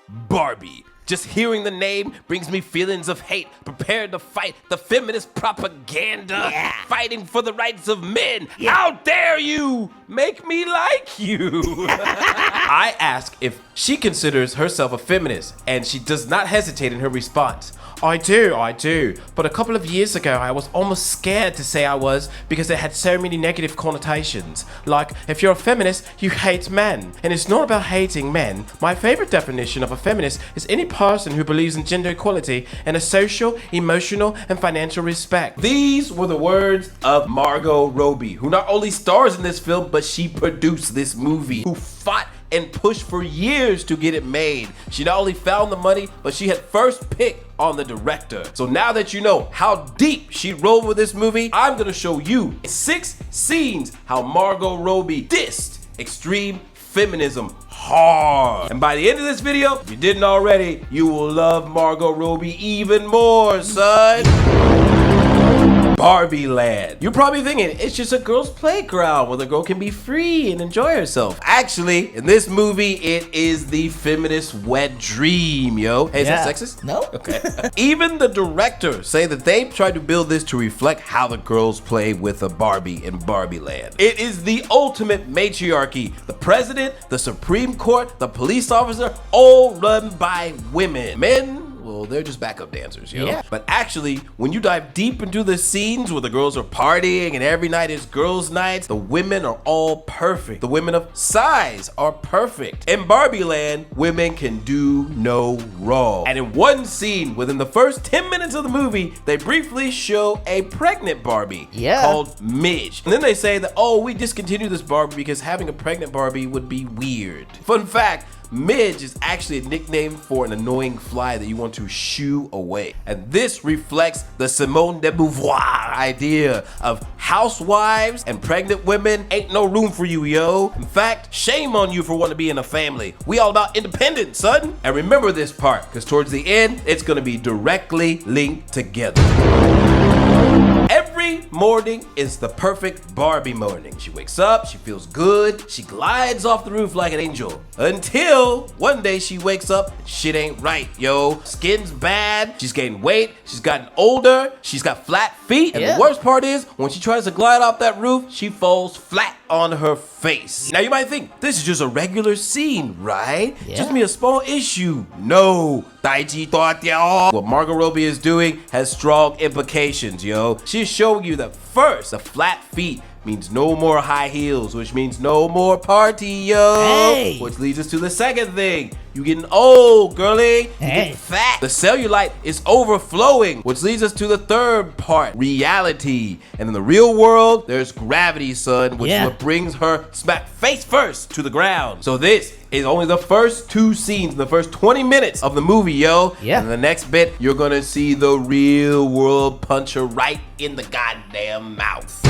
Barbie. Just hearing the name brings me feelings of hate, prepared to fight the feminist propaganda, fighting for the rights of men. How dare you make me like you? I ask if she considers herself a feminist, and she does not hesitate in her response. I do. But a couple of years ago, I was almost scared to say I was because it had so many negative connotations. Like, if you're a feminist, you hate men. And it's not about hating men. My favorite definition of a feminist is any person who believes in gender equality and a social, emotional, and financial respect. These were the words of Margot Robbie, who not only stars in this film, but she produced this movie, who fought and pushed for years to get it made. She not only found the money, but she had first pick on the director. So now that you know how deep she rolled with this movie, I'm gonna show you 6 scenes how Margot Robbie dissed extreme feminism hard. And by the end of this video, if you didn't already, you will love Margot Robbie even more, son. Barbie Land. You're probably thinking, it's just a girl's playground where the girl can be free and enjoy herself. Actually, in this movie, it is the feminist wet dream, yo. Hey, is that sexist? No. Okay. Even the directors say that they tried to build this to reflect how the girls play with a Barbie in Barbie Land. It is the ultimate matriarchy. The president, the Supreme Court, the police officer, all run by women. Men, well, they're just backup dancers, yo. Yeah. But actually, when you dive deep into the scenes where the girls are partying and every night is girls' nights, the women are all perfect. The women of size are perfect. In Barbie Land, women can do no wrong. And in one scene, within the first 10 minutes of the movie, they briefly show a pregnant Barbie called Midge. And then they say that, oh, we discontinued this Barbie because having a pregnant Barbie would be weird. Fun fact, Midge is actually a nickname for an annoying fly that you want to shoo away. And this reflects the Simone de Beauvoir idea of housewives and pregnant women ain't no room for you, yo. In fact, shame on you for wanting to be in a family. We all about independence, son. And remember this part, because towards the end, it's gonna be directly linked together. Every morning is the perfect Barbie morning. She wakes up, she feels good, she glides off the roof like an angel. Until one day she wakes up, shit ain't right, yo. Skin's bad, she's gained weight, she's gotten older, she's got flat feet, and the worst part is, when she tries to glide off that roof, she falls flat on her face. Now you might think, this is just a regular scene, right? Just me a small issue. No. What Margot Robbie is doing has strong implications, yo. She's showing you that first, the flat feet means no more high heels, which means no more party, yo. Which leads us to the second thing. You getting old, girly. You getting fat. The cellulite is overflowing, which leads us to the third part, reality. And in the real world, there's gravity, son, which is what brings her smack face first to the ground. So this is only the first 2 scenes in the first 20 minutes of the movie, yo. And in the next bit, you're gonna see the real world punch her right in the goddamn mouth.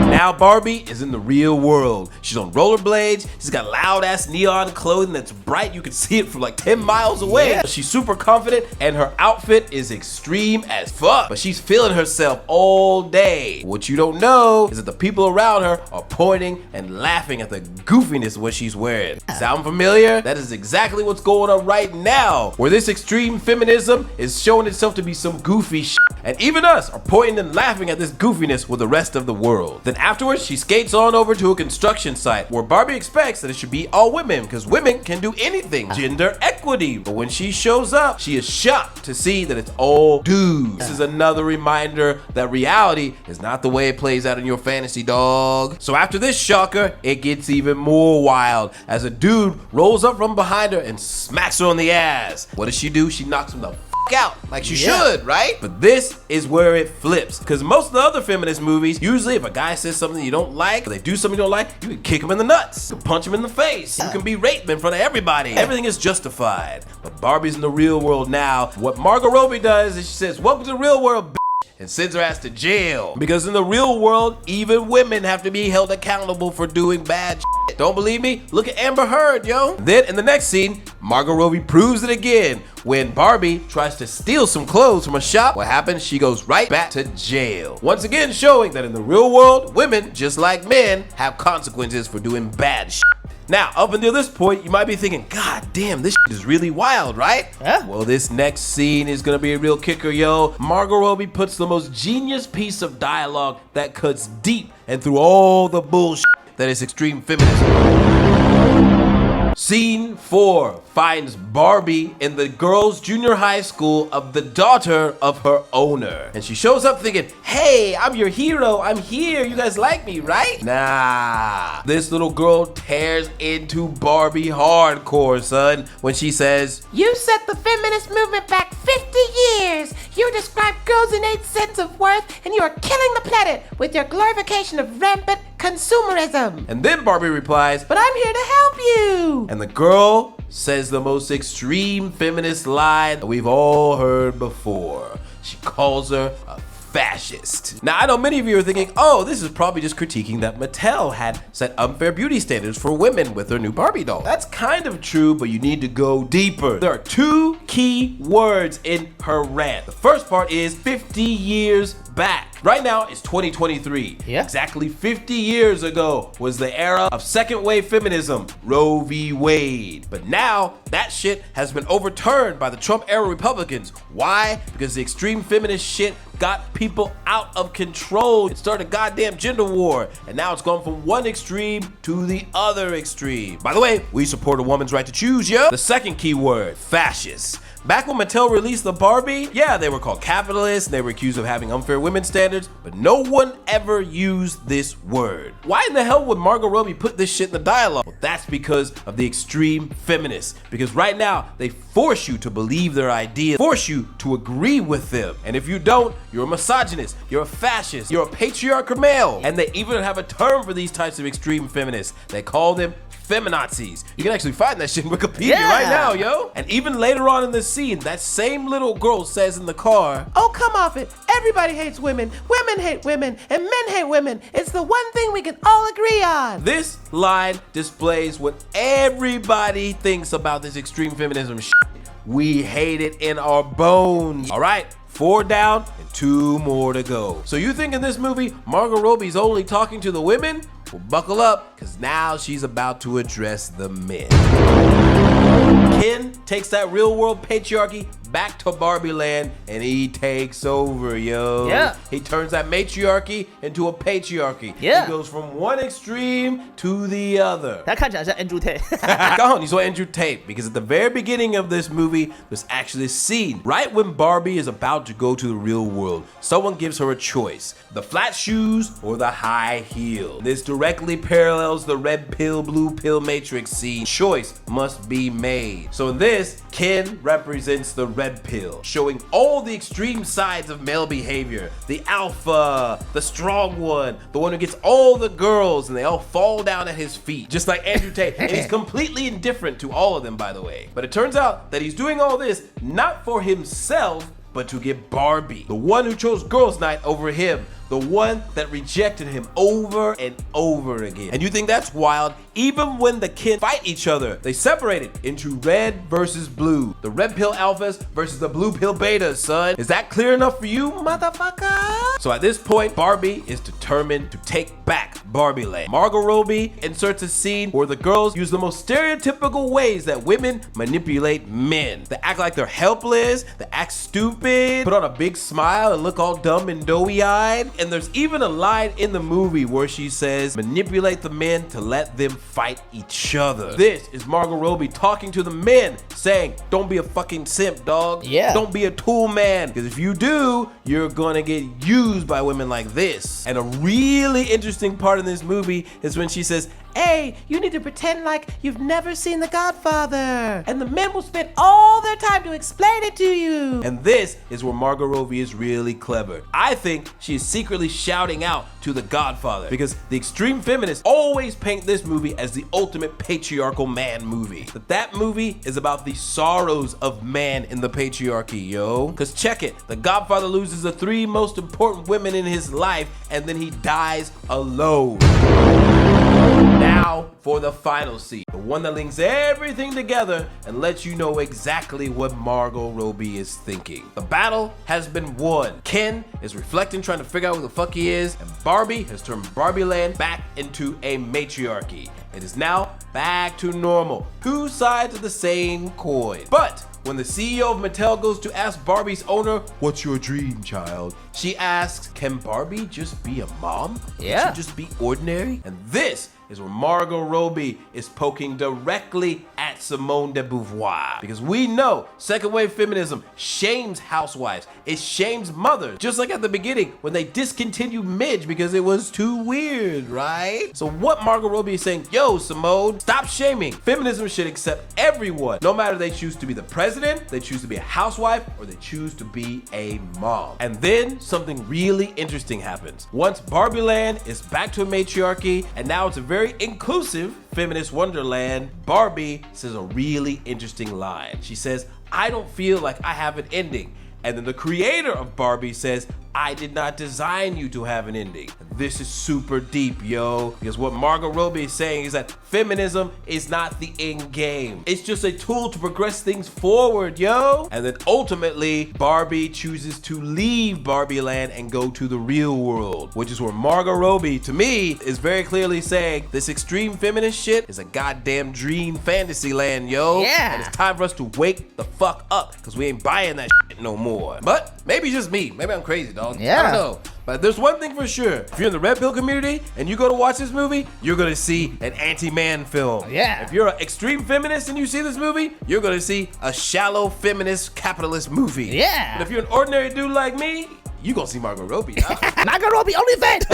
Now Barbie is in the real world. She's on rollerblades, she's got loud ass neon clothing that's bright, you can see it from like 10 miles away. She's super confident and her outfit is extreme as fuck, but she's feeling herself all day. What you don't know is that the people around her are pointing and laughing at the goofiness of what she's wearing. Sound familiar? That is exactly what's going on right now, where this extreme feminism is showing itself to be some goofy shit. And even us are pointing and laughing at this goofiness with the rest of the world. Then afterwards, she skates on over to a construction site where Barbie expects that it should be all women because women can do anything. Gender equity. But when she shows up, she is shocked to see that it's all dudes. This is another reminder that reality is not the way it plays out in your fantasy, dog. So after this shocker, it gets even more wild as a dude rolls up from behind her and smacks her on the ass. What does she do? She knocks him the out like she should, right? But this is where it flips, because most of the other feminist movies, usually if a guy says something you don't like, or they do something you don't like, you can kick him in the nuts, you can punch him in the face, you can be raped in front of everybody. Everything is justified. But Barbie's in the real world now. What Margot Robbie does is she says, welcome to the real world, and sends her ass to jail. Because in the real world, even women have to be held accountable for doing bad shit. Don't believe me? Look at Amber Heard, yo. Then in the next scene, Margot Robbie proves it again. When Barbie tries to steal some clothes from a shop, what happens? She goes right back to jail. Once again showing that in the real world, women, just like men, have consequences for doing bad shit. Now, up until this point, you might be thinking, God damn, this shit is really wild, right? Yeah. Well, this next scene is gonna be a real kicker, yo. Margot Robbie puts the most genius piece of dialogue that cuts deep and through all the bullshit that is extreme feminism. Scene 4 finds Barbie in the girls' junior high school of the daughter of her owner. And she shows up thinking, hey, I'm your hero, I'm here, you guys like me, right? Nah. This little girl tears into Barbie hardcore, son, when she says, you set the feminist movement back 50 years. You describe girls' innate sense of worth, and you are killing the planet with your glorification of rampant consumerism. And then Barbie replies, but I'm here to help you. And the girl says the most extreme feminist line that we've all heard before. She calls her a fascist. Now, I know many of you are thinking, oh, this is probably just critiquing that Mattel had set unfair beauty standards for women with her new Barbie doll. That's kind of true, but you need to go deeper. There are 2 key words in her rant. The first part is 50 years back. Right now, it's 2023. Yeah. Exactly 50 years ago was the era of second wave feminism, Roe v. Wade. But now, that shit has been overturned by the Trump era Republicans. Why? Because the extreme feminist shit got people out of control. It started a goddamn gender war, and now it's gone from one extreme to the other extreme. By the way, we support a woman's right to choose, yeah? The second key word, fascist. Back when Mattel released the Barbie, yeah, they were called capitalists, and they were accused of having unfair women's standards, but no one ever used this word. Why in the hell would Margot Robbie put this shit in the dialogue? Well, that's because of the extreme feminists. Because right now, they force you to believe their ideas, force you to agree with them. And if you don't, you're a misogynist, you're a fascist, you're a patriarchal male. And they even have a term for these types of extreme feminists. They call them feminazis. You can actually find that shit in Wikipedia right now, yo. And even later on in the scene, that same little girl says in the car, oh, come off it. Everybody hates women. Women hate women. And men hate women. It's the one thing we can all agree on. This line displays what everybody thinks about this extreme feminism shit. We hate it in our bones. All right, 4 down and 2 more to go. So you think in this movie, Margot Robbie's only talking to the women? Well, buckle up, because now she's about to address the men. Ken takes that real world patriarchy back to Barbie Land, and he takes over, yo. Yeah. He turns that matriarchy into a patriarchy. Yeah. He goes from one extreme to the other. 他看起来像 Andrew Tate 刚好你说 Andrew Tate, because at the very beginning of this movie, there's actually a scene right when Barbie is about to go to the real world. Someone gives her a choice, the flat shoes or the high heel. This directly parallels the red pill, blue pill matrix scene. Choice must be made. So in this, Ken represents the red pill, showing all the extreme sides of male behavior. The alpha, the strong one, the one who gets all the girls and they all fall down at his feet, just like Andrew Tate. And he's completely indifferent to all of them, by the way. But it turns out that he's doing all this not for himself, but to get Barbie, the one who chose girls' night over him, the one that rejected him over and over again. And you think that's wild? Even when the Ken fight each other, they separate it into red versus blue. The red pill alphas versus the blue pill betas, son. Is that clear enough for you, motherfucker? So at this point, Barbie is determined to take back Barbie Land. Margot Robbie inserts a scene where the girls use the most stereotypical ways that women manipulate men. They act like they're helpless, they act stupid, put on a big smile and look all dumb and doughy-eyed. And there's even a line in the movie where she says, manipulate the men to let them fight each other. This is Margot Robbie talking to the men, saying, don't be a fucking simp, dog. Yeah. Don't be a tool man, because if you do, you're gonna get used by women like this. And a really interesting part in this movie is when she says, hey, you need to pretend like you've never seen The Godfather. And the men will spend all their time to explain it to you. and this is where Margot Robbie is really clever. I think she is secretly shouting out to The Godfather, because the extreme feminists always paint this movie as the ultimate patriarchal man movie. But that movie is about the sorrows of man in the patriarchy, yo. Cause check it, The Godfather loses the 3 most important women in his life, and then he dies alone. Now now for the final scene, the one that links everything together and lets you know exactly what Margot Robbie is thinking. The battle has been won. Ken is reflecting, trying to figure out who the fuck he is, and Barbie has turned Barbie Land back into a matriarchy. It is now back to normal. Two sides of the same coin. But when the CEO of Mattel goes to ask Barbie's owner, "What's your dream, child?" she asks, "Can Barbie just be a mom? Yeah. Can she just be ordinary?" And this is where Margot Robbie is poking directly at Simone de Beauvoir. Because we know second wave feminism shames housewives, it shames mothers. Just like at the beginning when they discontinued Midge because it was too weird, right? So what Margot Robbie is saying, yo, Simone, stop shaming. Feminism should accept everyone, no matter they choose to be the president, they choose to be a housewife, or they choose to be a mom. And then something really interesting happens. Once Barbie Land is back to a matriarchy, and now it's a very inclusive feminist wonderland, Barbie says a really interesting line. She says, "I don't feel like I have an ending." And then the creator of Barbie says, "I did not design you to have an ending." This is super deep, yo. Because what Margot Robbie is saying is that feminism is not the end game. It's just a tool to progress things forward, yo. And then ultimately, Barbie chooses to leave Barbie Land and go to the real world, which is where Margot Robbie, to me, is very clearly saying this extreme feminist shit is a goddamn dream fantasy land, yo. Yeah. And it's time for us to wake the fuck up, because we ain't buying that shit no more. But maybe just me. Maybe I'm crazy, dog. Yeah. I don't know. But there's one thing for sure. If you're in the red pill community and you go to watch this movie, you're gonna see an anti-man film. Yeah. If you're an extreme feminist and you see this movie, you're gonna see a shallow feminist capitalist movie. Yeah. But if you're an ordinary dude like me, you gonna see Margot Robbie. Margot Robbie, OnlyFans.